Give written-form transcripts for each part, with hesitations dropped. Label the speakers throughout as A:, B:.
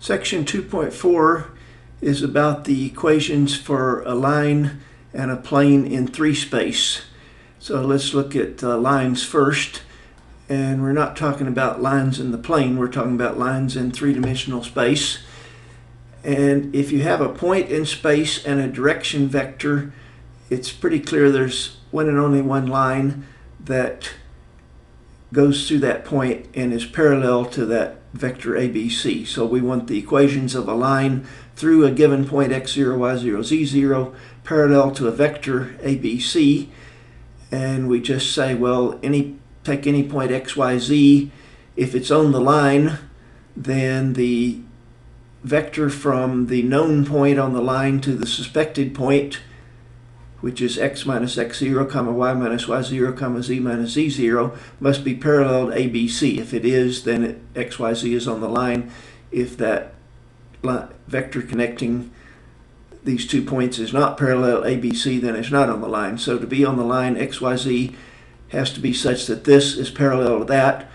A: Section 2.4 is about the equations for a line and a plane in 3 space. So let's look at lines first. And we're not talking about lines in the plane, we're talking about lines in 3-dimensional space. And if you have a point in space and a direction vector, it's pretty clear there's one and only one line that goes through that point and is parallel to that vector ABC. So we want the equations of a line through a given point x0, y0, z0 parallel to a vector ABC. And we just say, well, take any point x, y, z. If it's on the line, then the vector from the known point on the line to the suspected point, which is x minus x0, comma y minus y0, comma z minus z0, must be parallel to ABC. If it is, then x, y, z is on the line. If that vector connecting these 2 points is not parallel to ABC, then it's not on the line. So to be on the line, x, y, z has to be such that this is parallel to that.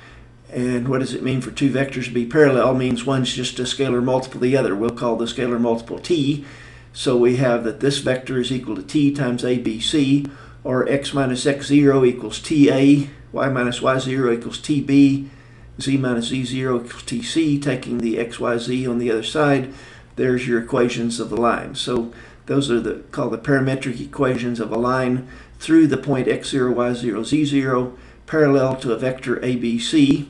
A: And what does it mean for 2 vectors to be parallel? It means one's just a scalar multiple of the other. We'll call the scalar multiple t. So we have that this vector is equal to t times abc, or x minus x0 equals ta, y minus y0 equals tb, z minus z0 equals tc. Taking the x, y, z on the other side, there's your equations of the line. So those are called the parametric equations of a line through the point x0, y0, z0, parallel to a vector abc.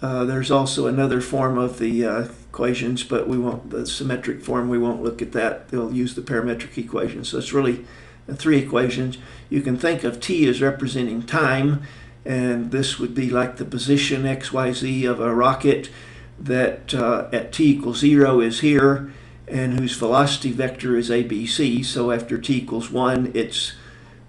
A: There's also another form of the equations, but we won't, the symmetric form, we won't look at that. They'll use the parametric equations. So it's really 3 equations. You can think of t as representing time, and this would be like the position x, y, z of a rocket that at t equals 0 is here, and whose velocity vector is abc. So after t equals 1, it's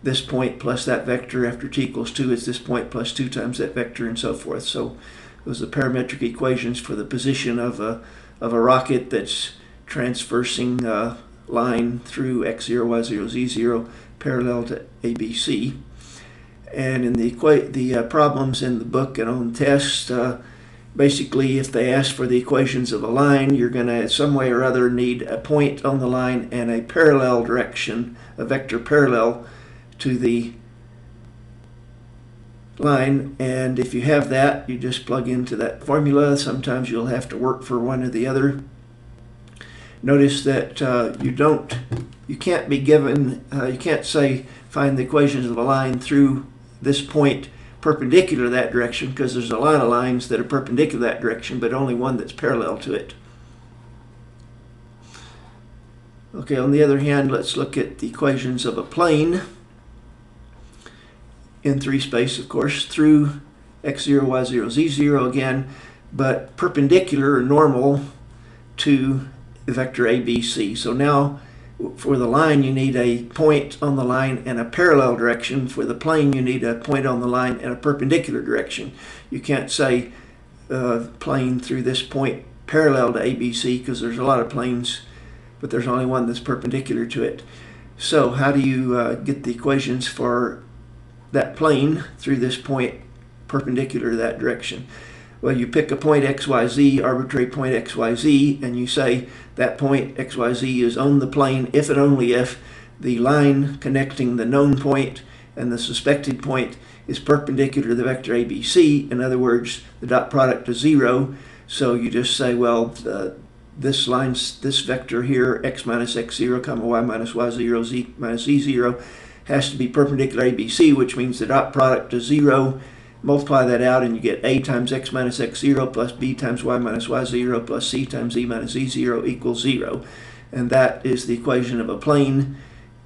A: this point plus that vector. After t equals 2, it's this point plus 2 times that vector, and so forth. So those are the parametric equations for the position of a rocket that's transversing a line through x0, y0, z0 parallel to ABC. And in the problems in the book and on the test, basically if they ask for the equations of a line, you're going to some way or other need a point on the line and a parallel direction, a vector parallel to the line. And if you have that, you just plug into that formula. Sometimes you'll have to work for one or the other. Notice that you can't be given, you can't say find the equations of a line through this point perpendicular to that direction, because there's a lot of lines that are perpendicular to that direction, but only one that's parallel to it. Okay, on the other hand, let's look at the equations of a plane in 3 space, of course, through x0, y0, z0 again, but perpendicular or normal to the vector ABC. So now for the line you need a point on the line and a parallel direction. For the plane you need a point on the line and a perpendicular direction. You can't say plane through this point parallel to ABC, because there's a lot of planes, but there's only one that's perpendicular to it. So how do you get the equations for that plane through this point perpendicular to that direction? Well, you pick a point xyz, arbitrary point xyz, and you say that point xyz is on the plane if and only if the line connecting the known point and the suspected point is perpendicular to the vector ABC. In other words, the dot product is 0. So you just say, well, this vector here, x minus x0, comma y minus y0, z minus z0, has to be perpendicular to ABC, which means the dot product is 0. Multiply that out and you get a times x minus x0 plus b times y minus y0 plus c times z minus z0 equals 0. And that is the equation of a plane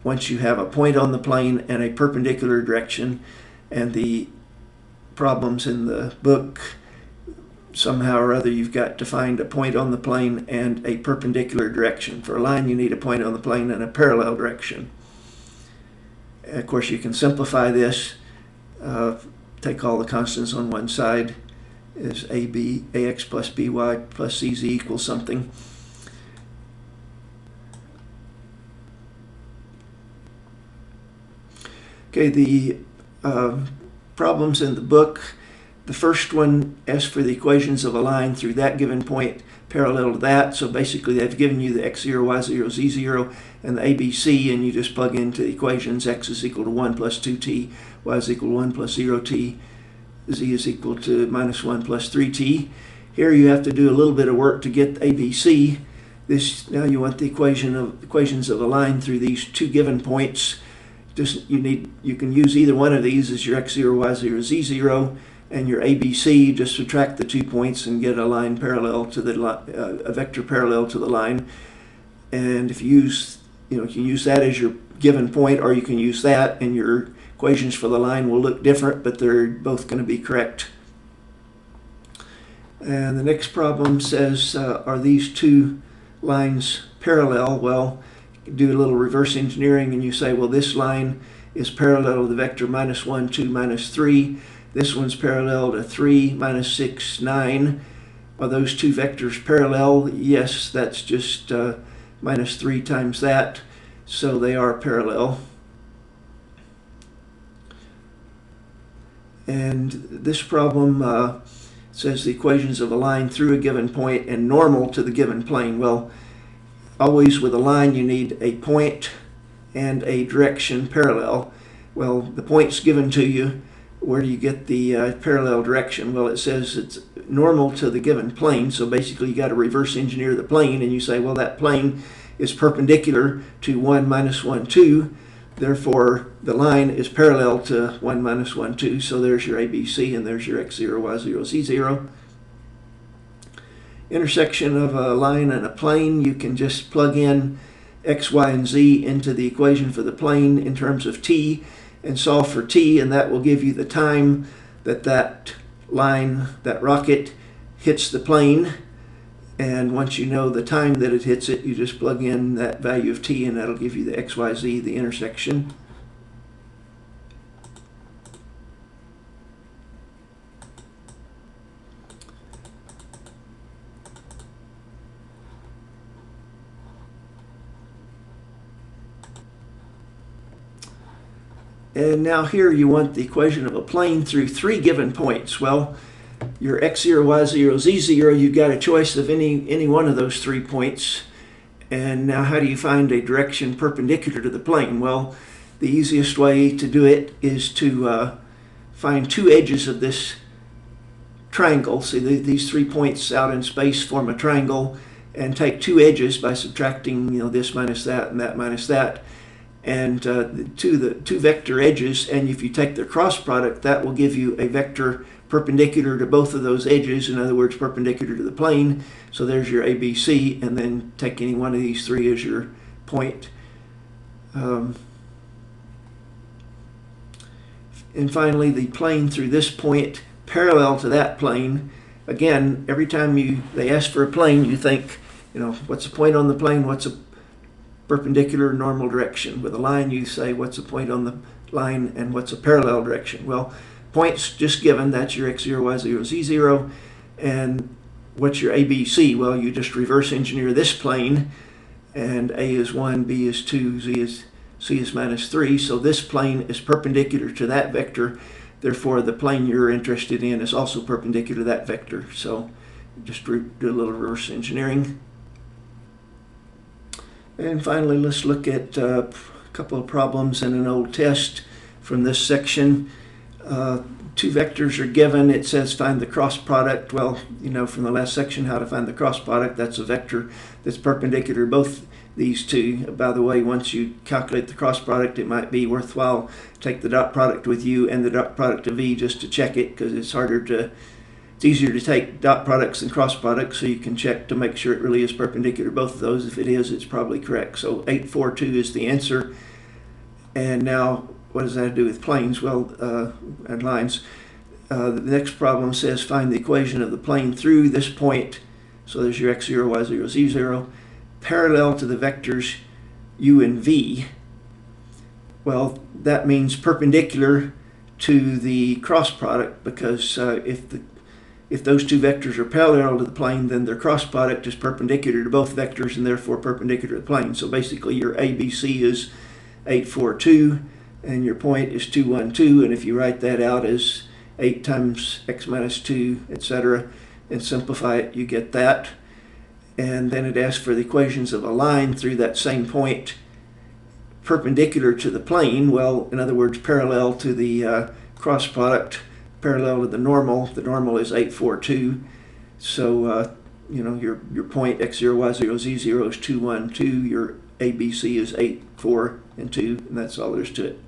A: once you have a point on the plane and a perpendicular direction. And the problems in the book, somehow or other you've got to find a point on the plane and a perpendicular direction. For a line you need a point on the plane and a parallel direction. And of course you can simplify this. Take all the constants on one side, is ax plus by plus cz equals something. Okay, the problems in the book, The first one asks for the equations of a line through that given point parallel to that. So basically they've given you the x0, y0, z0, and the ABC, and you just plug into the equations. X is equal to 1 plus 2t, y is equal to 1 plus 0t, z is equal to minus 1 plus 3t. Here you have to do a little bit of work to get ABC. Now you want the equations of a line through these two given points. You can use either one of these as your x0, y0, z0, and your ABC. Just subtract the 2 points and get a line parallel to a vector parallel to the line. And if you can use that as your given point, or you can use that, and your equations for the line will look different, but they're both going to be correct. And the next problem says, are these two lines parallel? Well, you do a little reverse engineering and you say, well, this line is parallel to the vector minus 1, 2, minus 3. This one's parallel to 3, minus 6, 9. Are those two vectors parallel? Yes, that's just minus 3 times that, so they are parallel. And this problem says the equations of a line through a given point and normal to the given plane. Well, always with a line you need a point and a direction parallel. Well, the point's given to you. Where do you get the parallel direction? Well, it says it's normal to the given plane, so basically you got to reverse engineer the plane, and you say, well, that plane is perpendicular to 1, minus 1, 2. Therefore, the line is parallel to 1, minus 1, 2. So there's your ABC, and there's your x0, y0, z0. Intersection of a line and a plane, you can just plug in x, y, and z into the equation for the plane in terms of t and solve for t, and that will give you the time that that rocket hits the plane. And once you know the time that it hits it, you just plug in that value of t, and that'll give you the x, y, z, the intersection. And now here you want the equation of a plane through three given points. Well, your x0, y0, z0, you've got a choice of any one of those 3 points. And now how do you find a direction perpendicular to the plane? Well, the easiest way to do it is to find two edges of this triangle. See, these 3 points out in space form a triangle, and take two edges by subtracting this minus that and that minus that, and the two vector edges, and if you take their cross product, that will give you a vector perpendicular to both of those edges, in other words, perpendicular to the plane. So there's your ABC, and then take any one of these 3 as your point. And finally, the plane through this point parallel to that plane. Again, every time they ask for a plane, you think, what's the point on the plane? What's a perpendicular normal direction? With a line, you say, what's the point on the line and what's a parallel direction? Well, points just given, that's your x0, y0, z0. And what's your ABC? Well, you just reverse engineer this plane, and A is 1, B is 2, C is minus 3. So this plane is perpendicular to that vector. Therefore, the plane you're interested in is also perpendicular to that vector. So just do a little reverse engineering. And finally, let's look at a couple of problems in an old test from this section. Two vectors are given. It says find the cross product. Well, from the last section how to find the cross product. That's a vector that's perpendicular to both these two. By the way, once you calculate the cross product, it might be worthwhile to take the dot product with u and the dot product of v just to check it, because it's easier to take dot products than cross products, so you can check to make sure it really is perpendicular to both of those. If it is, it's probably correct. So 842 is the answer. And now, what does that have to do with planes? Well, and lines. The next problem says find the equation of the plane through this point. So there's your x0, y0, z0, parallel to the vectors u and v. Well, that means perpendicular to the cross product, because if those two vectors are parallel to the plane, then their cross product is perpendicular to both vectors and therefore perpendicular to the plane. So basically your ABC is 842 and your point is 212, and if you write that out as 8 times x minus 2, etc., and simplify it, you get that. And then it asks for the equations of a line through that same point perpendicular to the plane. Well, in other words, parallel to the cross product, parallel to the normal. The normal is 8, 4, 2. So, your point x0, y0, z0 is 2, 1, 2. Your ABC is 8, 4, and 2, and that's all there is to it.